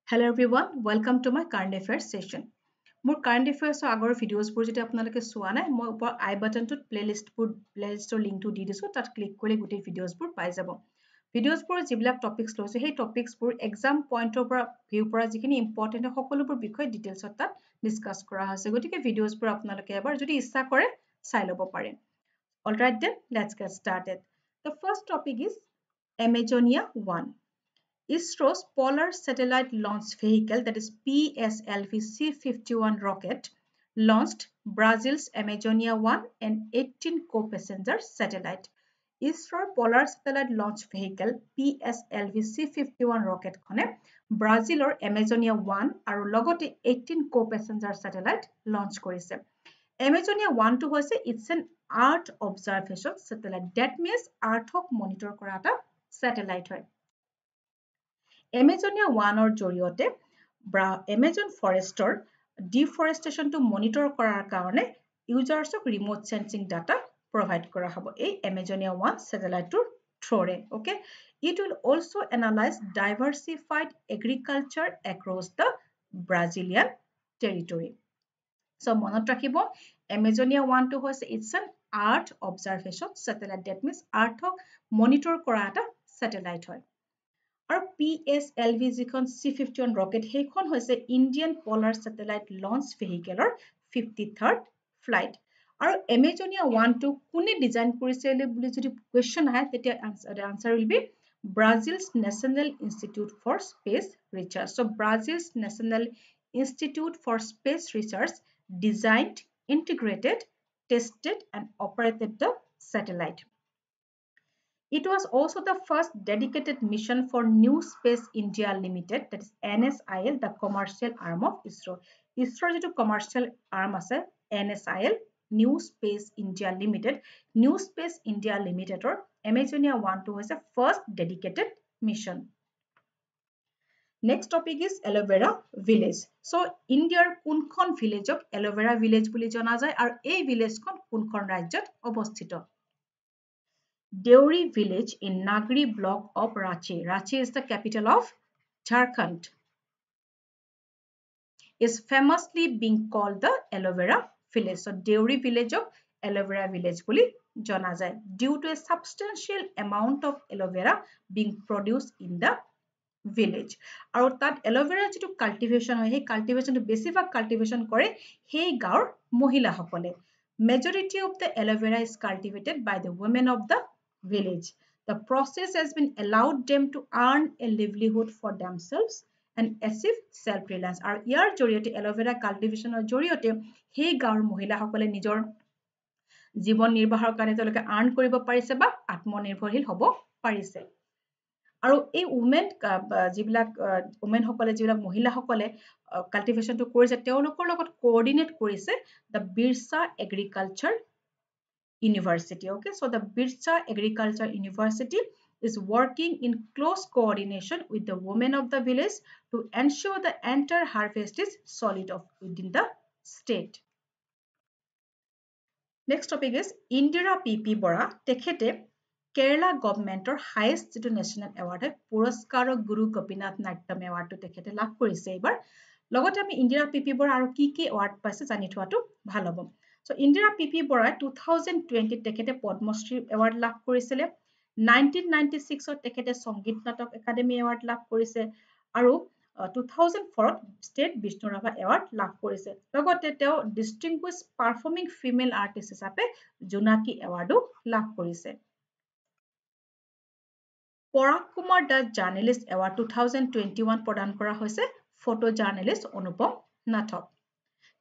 Hello everyone, welcome to my current affairs session. More current affairs agar videos pur jodi apnaloke soa nai moi upor I button tut playlist link to di disu tat click kore guti videos pur pai jabo. Videos pur jibilak topics loise hey topics pur exam point of view pura jikini important hokolo pur bikhoy details tat discuss kora hoise gotike videos pur apnaloke ebar jodi issa kore sai lobo pare. All right then, let's get started. The first topic is Amazonia 1. ISRO's Polar Satellite Launch Vehicle, that is PSLV C-51 rocket, launched Brazil's Amazonia 1 and 18 co-passenger satellite. ISRO's Polar Satellite Launch Vehicle PSLV C-51 rocket khone Brazilor Amazonia 1 aru logote 18 co-passenger satellite launch korise. Amazonia 1 to hoise it's an Earth observation satellite. That means Earth hok monitor kora eta satellite hoy. Amazonia 1 or জৰিয়তে Amazon forestor deforestation to monitor কৰাৰ কাৰণে users of remote sensing data provide কৰা হ'ব এই Amazonia 1 satellite to through okay. It will also analyze diversified agriculture across the Brazilian territory. So মনত ৰাখিব Amazonia 1 to হৈছে it's an Earth observation satellite. That means Earth monitor কৰা এটা satellite হয়. আৰু PSLV যিখন C-51 rocket সেইখন হৈছে Indian Polar Satellite Launch Vehicle 53rd flight. আৰু Amazonia 1 to কোনে ডিজাইন কৰিছিল বুলি যদি question আহে তেতিয়া the answer will be Brazil's National Institute for Space Research. So Brazil's National Institute for Space Research designed, integrated, tested and operated the satellite. It was also the first dedicated mission for New Space India Limited, that is NSIL, the commercial arm of ISRO. ISRO is a commercial arm as NSIL, New Space India Limited. New Space India Limited or Amazonia 1 to was the first dedicated mission. Next topic is Aloe Vera Village. So India's kunkhon village of Aloe Vera Village buli jana jay ar ei village kon kunkhon rajyot obosthito. Deori village in Nagri block of Ranchi. Ranchi is the capital of Jharkhand. Is famously being called the aloe vera village. So Deori village of aloe vera village boli jana jay due to a substantial amount of aloe vera being produced in the village. Aru tat aloe vera jitu cultivation hoy, hey cultivation to besivag cultivation kore hey gaur mohila hokole. Majority of the aloe vera is cultivated by the women of the village. The process has been allowed them to earn a livelihood for themselves and achieve self-reliance. Ar yar joriote aloe vera cultivation or joriote hey gaur mohila hokole nijor জীৱন নিৰ্বাহৰ কাৰণে তেওঁলোকে earn কৰিব পাৰিছে বা আত্মনিৰ্ভৰশীল হ'ব পাৰিছে। আৰু এই women যিবিলাক women সকলে যিবিলাক মহিলা সকলে cultivation to কৰিছে তেওঁলোকৰ লগত coordinate কৰিছে the Birsa Agriculture University. Okay, so the Birsa Agriculture University is working in close coordination with the women of the village to ensure the entire harvest is solid within the state. Next topic is Indira P.P. Bora. Tekhete Kerala government or highest national award hai Puraskar Guru Gopinath Natyam award to tekhete লাভ কৰিছে এবাৰ লগতে আমি Indira P.P. Bora আৰু কি award পাইছে জানি থোৱাটো ভাল হ'ব। So Indira P.P. Bora 2020 তেখেতে পদ্মশ্ৰী এৱাৰ্ড লাভ কৰিছিলে 1996 তেখেতে সংগীত নাটক একাডেমি এৱাৰ্ড লাভ কৰিছে আৰু 2004 ষ্টেট বিষ্ণু ৰাভা এৱাৰ্ড লাভ কৰিছে লগতে তেওঁ ডিস্টিংগুইশ পাৰফৰ্মিং ফিমেল আৰ্টিষ্ট হিচাপে জোনাকী এৱাৰ্ডো লাভ কৰিছে। পৰাগ কুমাৰ দাস জাৰ্নেলিষ্ট এৱাৰ্ড 2021 প্ৰদান কৰা হৈছে ফটো জাৰ্নেলিষ্ট অনুপম নাথক।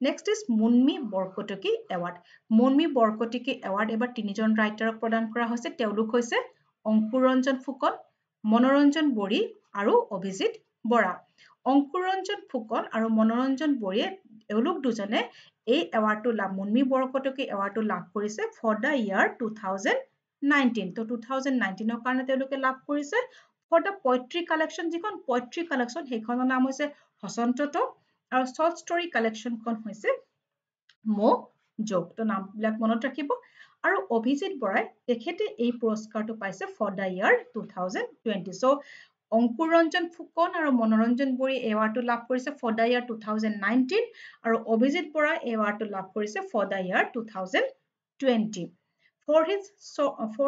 Next is Munmi Borkotiki Award. Munmi Borkotiki Award ebar tinijon writer prodan kora hoise teuluk hoise Ankur Ranjan Phukon, Monoranjan Bori aru Abhijit Bora. Ankur Ranjan Phukon aru Monoranjan Bori euluk dujane ei award to lav Munmi Borkotiki Award to lav korise for the year 2019. To 2019 or karone teuluke lav korise for the poetry collection jikon poetry collection hekhonor naam hoise Hosantoto আৰু short story collection kon hoise mo jok to naam bilak monot rakhibo আৰু অভিজিত বৰাই তেখেতে এই পুৰস্কাৰটো পাইছে for the year 2020 so অংকুৰ ৰঞ্জন ফুকন আৰু মনোৰঞ্জন বড়ি এৱাৰ্ডটো লাভ কৰিছে for the year 2019 আৰু অভিজিত বৰা এৱাৰ্ডটো লাভ কৰিছে for the year 2020 for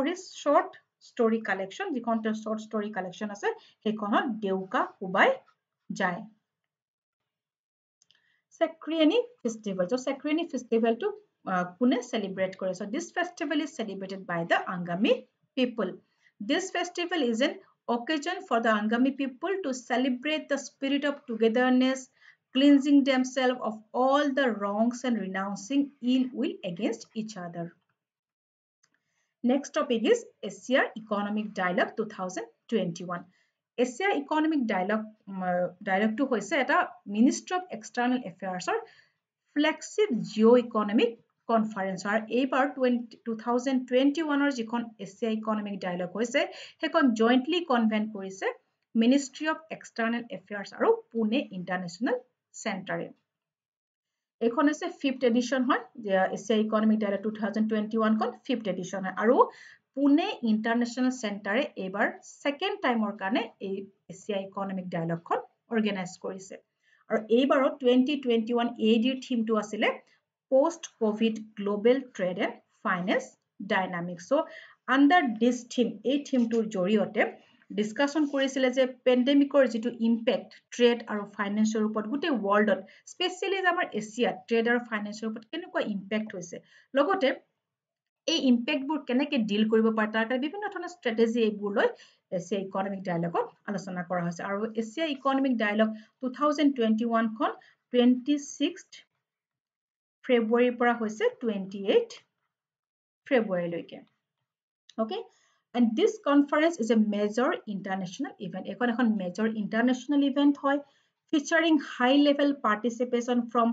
his short story collection যিখন short story collection আছে সেইখনত দেউকা কোবাই যায় Sakriyani festival so Sakriyani festival to কোনে celebrate কৰে so this festival is celebrated by the Angami people this festival is an occasion for the Angami people to celebrate the spirit of togetherness, cleansing themselves of all the wrongs and renouncing ill will against each other. Next topic is Asia Economic Dialogue 2021. Asia Economic Dialogue to hoise eta Ministry of External Affairs or flagship geo-economic conference or এইবাৰ 2021 যিখন Asia Economic Dialogue হৈছে সেইখন jointly convene কৰিছে Ministry of External Affairs আৰু Pune International Center এইখন আছে 5th edition হয় Asia Economic Dialogue 2021 খন 5th edition হয় আৰু Pune International Center এইবাৰ second time কাৰণে এই Asia Economic Dialogue খন organize কৰিছে আৰু এইবাৰত 2021 AD theme to আছিলে post covid global trade and finance dynamics so under this theme এই theme টোৰ জৰিয়তে discussion কৰিছিলে যে pandemicৰ যেটো impact trade আৰু finance ৰ ওপৰত গুটে worldত specially আমাৰ এছিয়া trade আৰু finance ৰ ওপৰত কেনেকুৱা impact হৈছে লগতে এই impact বোৰ কেনেকৈ ডিল কৰিব পাৰে তাৰ কাৰণে বিভিন্ন ধৰণৰ strategy এইবোৰ লৈ Asia Economic Dialogue আলোচনা কৰা হৈছে আৰু Asia Economic Dialogue 2021 খন 26th February পৰা হৈছে 28 February লৈকে okay and this conference is a major international event এখন major international event হয় featuring high level participation from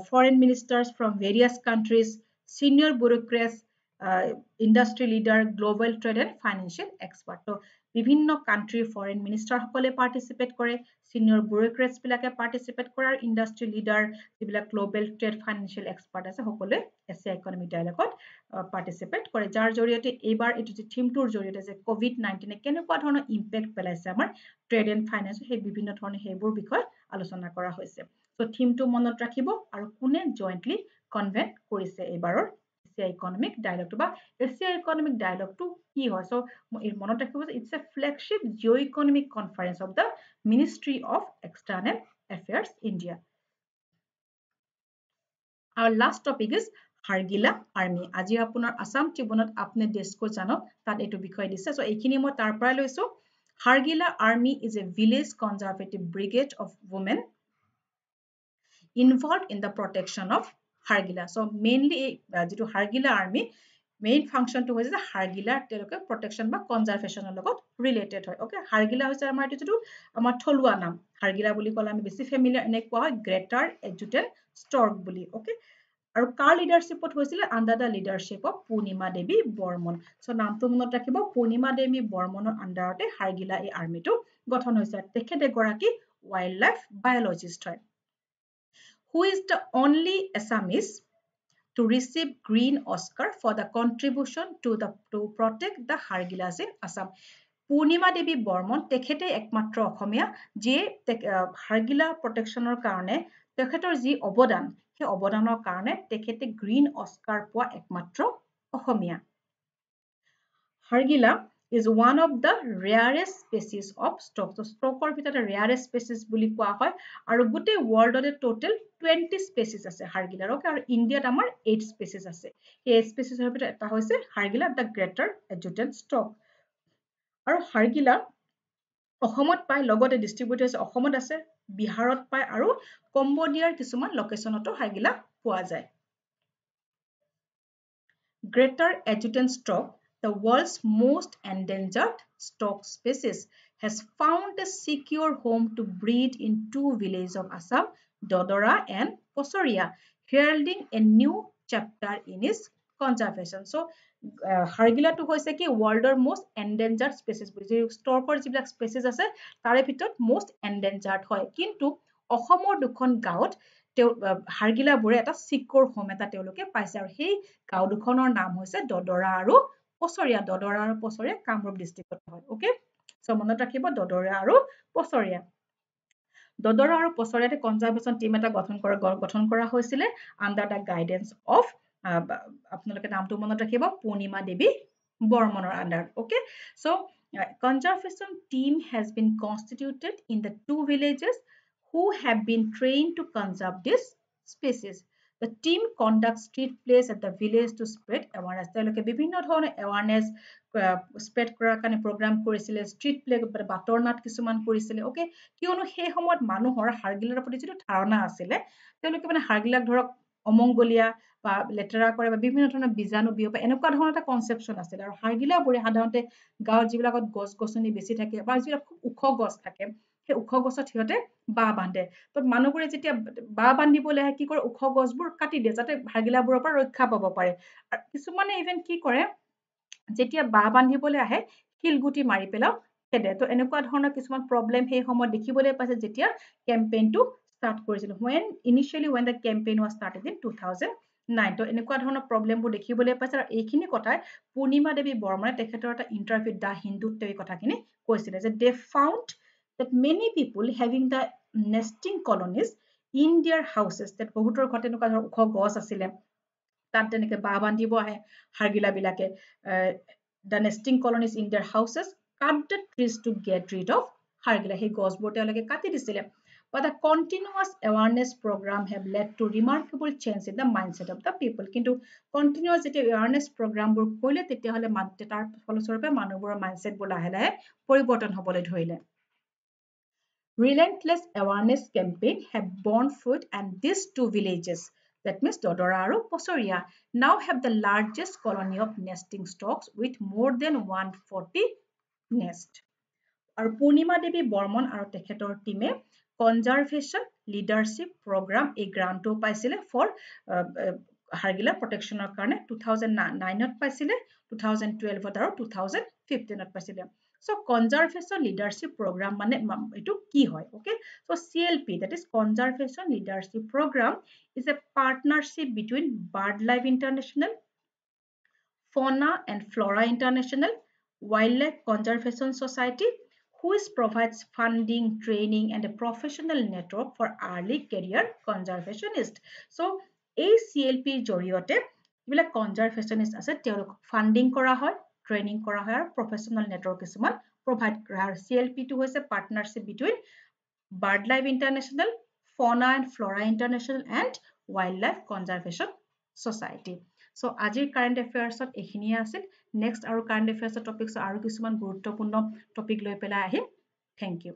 foreign ministers from various countries senior bureaucrats industry leader global trade and financial expert so বিভিন্ন country foreign minister সকলে participate কৰে senior bureaucrats বিলাকে participate কৰে আৰু industry leader যিবিলাক global trade financial expert আছে সকলে Asia Economic Dialogue participate কৰে যাৰ জৰিয়তে এইবাৰ এটো থিম টোৰ জৰিয়তে যে COVID-19 এ কেনেকুৱা ধৰণৰ ইম্প্যাক্ট পেলাইছে আমাৰ ট্ৰেড এণ্ড ফাইনান্স সেই বিভিন্ন ধৰণৰ হেবোৰ বিষয় আলোচনা কৰা হৈছে সো থিম টো মনত ৰাখিব আৰু কোনে জয়েন্টলি কনভেন কৰিছে এইবাৰৰ Asia Economic Dialogue বা Asia Economic Dialogue to কি হয় so মনত ৰাখিব যে it's a flagship geo-economic conference of the Ministry of External Affairs India our last topic is Hargila Army আজি আপোনাৰ আসাম ট্ৰিবিউনত আপনি দেশকো জানক তাত এটো বিষয় দিছে so এইখিনি মই তাৰ পৰা লৈছো Hargila Army is a village conservative brigade of women involved in the protection of Hargila so mainly যেটো Hargila Army main function to হৈছে Hargila তেলকে protection বা conservation লগত related হয় okay Hargila হৈছে আমাৰ যেটো আমাৰ থলুৱা নাম Hargila বুলি কলে আমি বেছি ফেমিলিয়াৰ এনে কোৱা হয় Greater Adjutant Stork বুলি okay আৰু কাৰ লিডাৰশিপত হৈছিল under the leadership of Purnima Devi Barman so নামটো মনত ৰাখিব পূৰ্ণিমা দেৱী বৰ্মনৰ আন্ডাৰতে Hargila এই আৰ্মিটো গঠন হৈছে তেখেতে গৰাকী ওয়াইল্ড লাইফ বায়োলজিষ্ট হয় who is the only Assamese to receive Green Oscar for the contribution to protect the Hargilas in Assam. Purnima Devi Bormon তেখেতে একমাত্ৰ অসমীয়া যে Hargila protectionৰ কাৰণে তেখেতৰ যি অবদান সেই অবদানৰ কাৰণে তেখেতে Green Oscar পোৱা একমাত্ৰ অসমীয়া Hargila is one of the rarest species of stork. So storkor ভিতৰত rarest species বুলি কোৱা হয় আৰু গুটে worldৰ total 20 species আছে Hargila ৰ আৰু ইণ্ডিয়াত আমাৰ 8 species আছে এই species ৰ ভিতৰত এটা হৈছে Hargila the Greater Adjutant Stork আৰু Hargila অসমত পায় লগতে ডিস্ট্ৰিবিউট হৈছে অসমত আছে বিহাৰত পায় আৰু কম্বোডিয়াৰ কিছুমান লোকেশনতো Hargila পোৱা যায় Greater Adjutant Stork the world's most endangered stork species has found a secure home to breed in 2 villages of Assam, Dodora and Posoria, heralding a new chapter in its conservation. So, Hargila to hoise ki world's most endangered species. Storkor jiblak species ase, tare bhitot most endangered hoy. Kintu, অসমৰ দুখন গাঁৱত Hargila বোৰে এটা সিকিউৰ home এটা তেওঁলোকে পাইছে আৰু সেই গাঁও দুখনৰ নাম হৈছে দদৰা আৰু Posoria, Dodora আৰু Posoria, Kamrup district হয় okay সো মনত ৰাখিব দদৰা আৰু পছৰিয়া দদৰা আৰু পছৰিয়াতে কনজাৰভেশ্যন টিম এটা গঠন কৰা হৈছিলে আণ্ডাৰ দ্য গাইডেন্স অফ আপোনালোকে নামটো মনত ৰাখিব পূৰ্ণিমা দেৱী বৰ্মনৰ under okay so conservation team has been constituted in the 2 villages who have been trained to conserve this species. The team conducts street plays at the village to spread awareness. তেওঁলোকে বিভিন্ন ধৰণৰ awareness spread কৰাৰ কাৰণে program কৰিছিলে street play বাটৰ নাট কিছুমান কৰিছিলে ওকে কিয়নো সেই সময়ত মানুহৰ হাৰগিলাৰ প্ৰতি যিটো ধাৰণা আছিলে তেওঁলোকে মানে হাৰগিলাক ধৰক অমংগলীয়া বা লেতেৰা কৰে বা বিভিন্ন ধৰণৰ বীজাণু বিয়পে এনেকুৱা ধৰণৰ এটা কনচেপচন আছিল আৰু হাৰগিলাবোৰে সাধাৰণতে গাঁৱত যিবিলাকত গছ-গছনি বেছি থাকে বা যিবিলাক খুব ওখ গছ থাকে সেই ওখ গছত সিহঁতে বাঁহ বান্ধে তো মানুহবোৰে যেতিয়া বাঁহ বান্ধিবলৈ আহে কি কৰে ওখ গছবোৰ কাটি দিয়ে যাতে হাৰগিলাবোৰৰ পৰা ৰক্ষা পাব পাৰে আৰু কিছুমানে ইভেন কি কৰে যেতিয়া বাঁহ বান্ধিবলৈ আহে শিলগুটি মাৰি পেলাও খেদে তো এনেকুৱা ধৰণৰ কিছুমান প্ৰব্লেম সেই সময়ত দেখিবলৈ পাইছে যেতিয়া কেম্পেইনটো ষ্টাৰ্ট কৰিছিল when the campaign was started in 2009 তো এনেকুৱা ধৰণৰ প্ৰব্লেমবোৰ দেখিবলৈ পাইছে আৰু এইখিনি কথাই পূৰ্ণিমা দেৱী বৰ্মনে তেখেতৰ এটা ইন্টাৰভিউ দা হিন্দুত এই কথাখিনি কৈছিলে যে they found that many people having the nesting colonies in their houses that বহুতৰ ঘৰত এনেকুৱা ধৰণৰ ওখ গছ আছিলে তাত তেনেকে বাঁহ বান্ধিব আহে হাৰগিলা বিলাকে the nesting colonies in their houses cut the trees to get rid of Hargila সেই গছবোৰ তেওঁলোকে কাটি দিছিলে but a continuous awareness program have led to remarkable change in the mindset of the people কিন্তু continuous যেতিয়া awareness program বোৰ কৰিলে তেতিয়া হলে তাৰ ফলস্বৰূপে মানুহবোৰৰ mindset বোৰ লাহে লাহে পৰিৱৰ্তন হ'বলৈ ধৰিলে relentless awareness campaign have borne fruit and these 2 villages that means Dodora and Posoria now have the largest colony of nesting stocks with more than 140 nest আৰু পূৰ্ণিমা দেৱী বৰ্মন আৰু তেখেতৰ টিমে কনজাৰভেশ্যন লিডাৰশ্বিপ প্ৰগ্ৰাম এই গ্ৰান্টটো পাইছিলে ফৰ হাৰগিলা প্ৰটেকশ্যনৰ কাৰণে 2009ত পাইছিলে 2012ত আৰু 2015ত পাইছিলে So conservation leadership program মানে এটো কি হয় okay so CLP that is conservation leadership program is a partnership between BirdLife International Fauna and Flora International Wildlife Conservation Society which provides funding training and a professional network for early career conservationists so এই CLP জৰিয়তে যিবিলাক conservationist আছে তেওঁলোক funding কৰা হয় training কৰা হয় আৰু professional network কিছুমান provide কৰা হয় CLP টো হৈছে partnership between BirdLife International Fauna and Flora International and Wildlife Conservation Society so আজিৰ current affairs ত এইখিনিয়ে আছিল next আৰু current affairs topics আৰু কিছুমান গুৰুত্বপূৰ্ণ topic লৈ পেলাই আহিম thank you